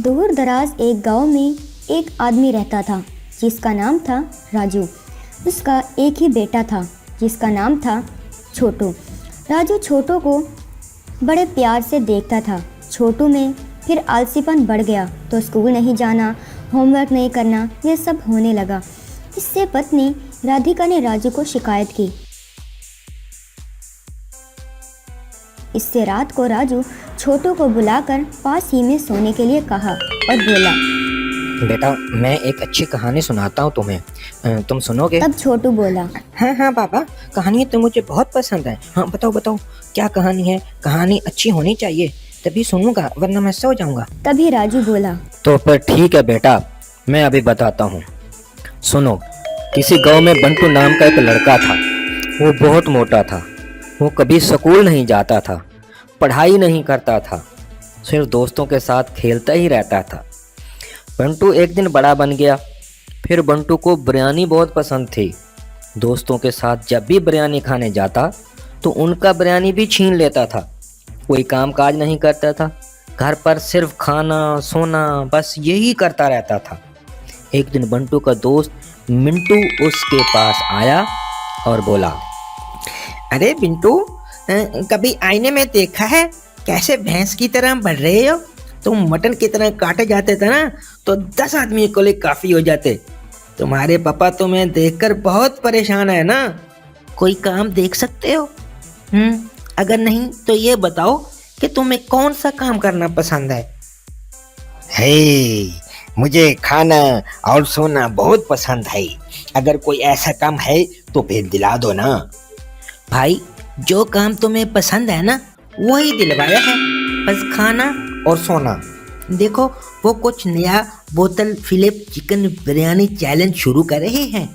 दूर दराज एक गांव में एक आदमी रहता था जिसका नाम था राजू। उसका एक ही बेटा था जिसका नाम था छोटू। राजू छोटू को बड़े प्यार से देखता था। छोटू में फिर आलसीपन बढ़ गया तो स्कूल नहीं जाना, होमवर्क नहीं करना, यह सब होने लगा। इससे पत्नी राधिका ने राजू को शिकायत की। इससे रात को राजू छोटू को बुलाकर पास ही में सोने के लिए कहा और बोला, बेटा मैं एक अच्छी कहानी सुनाता हूँ तुम्हें, तुम सुनोगे? तब छोटू बोला, हाँ हाँ पापा, कहानी तो मुझे बहुत पसंद है। हाँ बताओ बताओ क्या कहानी है? कहानी अच्छी होनी चाहिए तभी सुनूंगा, वरना मैं सो जाऊंगा। तभी राजू बोला, तो फिर ठीक है बेटा, मैं अभी बताता हूँ, सुनो। किसी गांव में बंटू नाम का एक लड़का था। वो बहुत मोटा था। वो कभी स्कूल नहीं जाता था, पढ़ाई नहीं करता था, सिर्फ दोस्तों के साथ खेलता ही रहता था। बंटू एक दिन बड़ा बन गया। फिर बंटू को बिरयानी बहुत पसंद थी। दोस्तों के साथ जब भी बिरयानी खाने जाता तो उनका बिरयानी भी छीन लेता था। कोई काम काज नहीं करता था, घर पर सिर्फ खाना सोना बस यही करता रहता था। एक दिन बंटू का दोस्त मिंटू उसके पास आया और बोला, अरे बिंटू, कभी आईने में देखा है कैसे भैंस की तरह बढ़ रहे हो? तुम मटन की तरह काटे जाते थे ना तो 10 आदमी को लिए काफी हो जाते। तुम्हारे पापा तुम्हें देखकर बहुत परेशान है ना। कोई काम देख सकते हो? अगर नहीं तो ये बताओ कि तुम्हें कौन सा काम करना पसंद है? मुझे खाना और सोना बहुत पसंद है। अगर कोई ऐसा काम है तो फिर दिला दो ना। भाई, जो काम तुम्हें पसंद है ना वही दिलवाया है, बस खाना और सोना। देखो, वो कुछ नया बोतल फिलिप चिकन बिरयानी चैलेंज शुरू कर रहे हैं।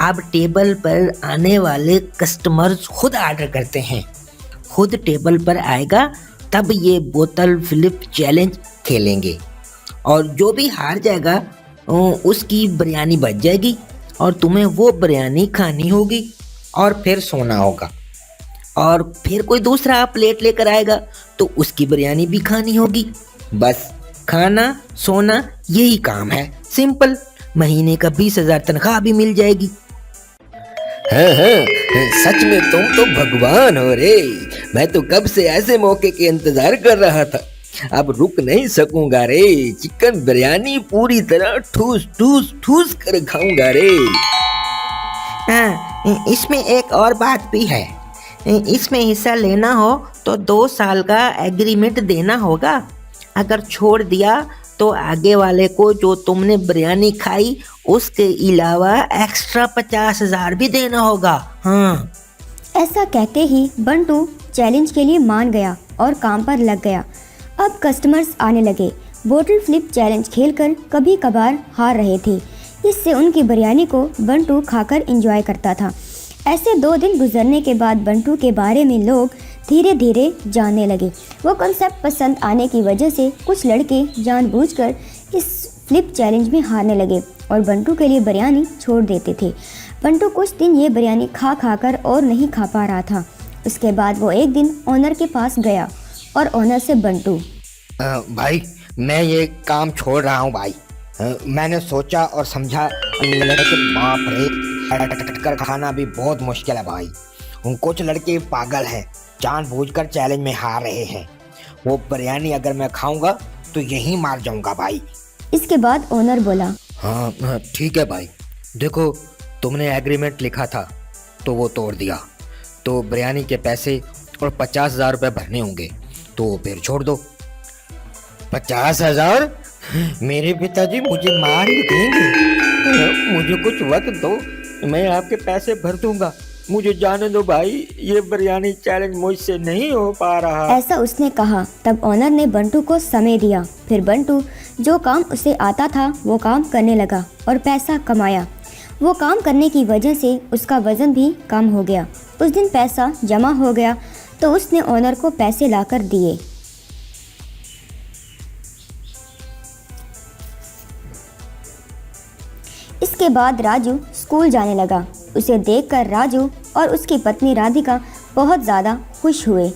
अब टेबल पर आने वाले कस्टमर्स खुद ऑर्डर करते हैं, खुद टेबल पर आएगा तब ये बोतल फिलिप चैलेंज खेलेंगे और जो भी हार जाएगा उसकी बिरयानी बच जाएगी और तुम्हें वो बिरयानी खानी होगी और फिर सोना होगा। और फिर कोई दूसरा प्लेट लेकर आएगा तो उसकी बिरयानी भी खानी होगी। बस खाना सोना यही काम है, सिंपल। महीने का 20,000 तनख्वाह भी मिल जाएगी। हाँ, सच में तुम तो भगवान हो रे। मैं तो कब से ऐसे मौके के इंतजार कर रहा था। अब रुक नहीं सकूंगा रे। चिकन बिरयानी पूरी तरह ठूस ठूस ठूस कर खाऊंगा रे। हाँ, इसमें एक और बात भी है। इसमें हिस्सा लेना हो तो 2 साल का एग्रीमेंट देना होगा। अगर छोड़ दिया तो आगे वाले को जो तुमने बिरयानी खाई उसके अलावा एक्स्ट्रा 50,000 भी देना होगा। हाँ। ऐसा कहते ही बंटू चैलेंज के लिए मान गया और काम पर लग गया। अब कस्टमर्स आने लगे। बोतल फ्लिप चैलेंज खेलकर कभी कभार हार रहे थे। इससे उनकी बिरयानी को बंटू खाकर एंजॉय करता था। ऐसे 2 दिन गुजरने के बाद बंटू के बारे में लोग धीरे धीरे जानने लगे। वो कॉन्सेप्ट पसंद आने की वजह से कुछ लड़के जानबूझकर इस फ्लिप चैलेंज में हारने लगे और बंटू के लिए बिरयानी छोड़ देते थे। बंटू कुछ दिन ये बिरयानी खा कर और नहीं खा पा रहा था। उसके बाद वो एक दिन ओनर के पास गया और ओनर से बंटू, भाई मैं ये काम छोड़ रहा हूँ भाई। मैंने सोचा और समझा, लेकिन बाप रे, कर खाना भी बहुत मुश्किल है भाई। कुछ लड़के पागल हैं, जानबूझकर चैलेंज में हार रहे हैं। वो बिरयानी अगर मैं खाऊंगा तो यहीं मार जाऊंगा भाई। इसके बाद ओनर बोला, हाँ ठीक है भाई, देखो तुमने एग्रीमेंट लिखा था तो वो तोड़ दिया, तो बिरयानी के पैसे और 50,000 रुपये भरने होंगे, तो फिर छोड़ दो। 50,000? मेरे पिताजी मुझे मार ही देंगे। मुझे कुछ वक्त दो, मैं आपके पैसे भर दूंगा। मुझे जाने दो भाई, ये बिरयानी चैलेंज मुझसे नहीं हो पा रहा। ऐसा उसने कहा। तब ओनर ने बंटू को समय दिया। फिर बंटू जो काम उसे आता था वो काम करने लगा और पैसा कमाया। वो काम करने की वजह से उसका वजन भी कम हो गया। उस दिन पैसा जमा हो गया तो उसने ओनर को पैसे लाकर दिए। इसके बाद राजू स्कूल जाने लगा। उसे देखकर राजू और उसकी पत्नी राधिका बहुत ज़्यादा खुश हुए।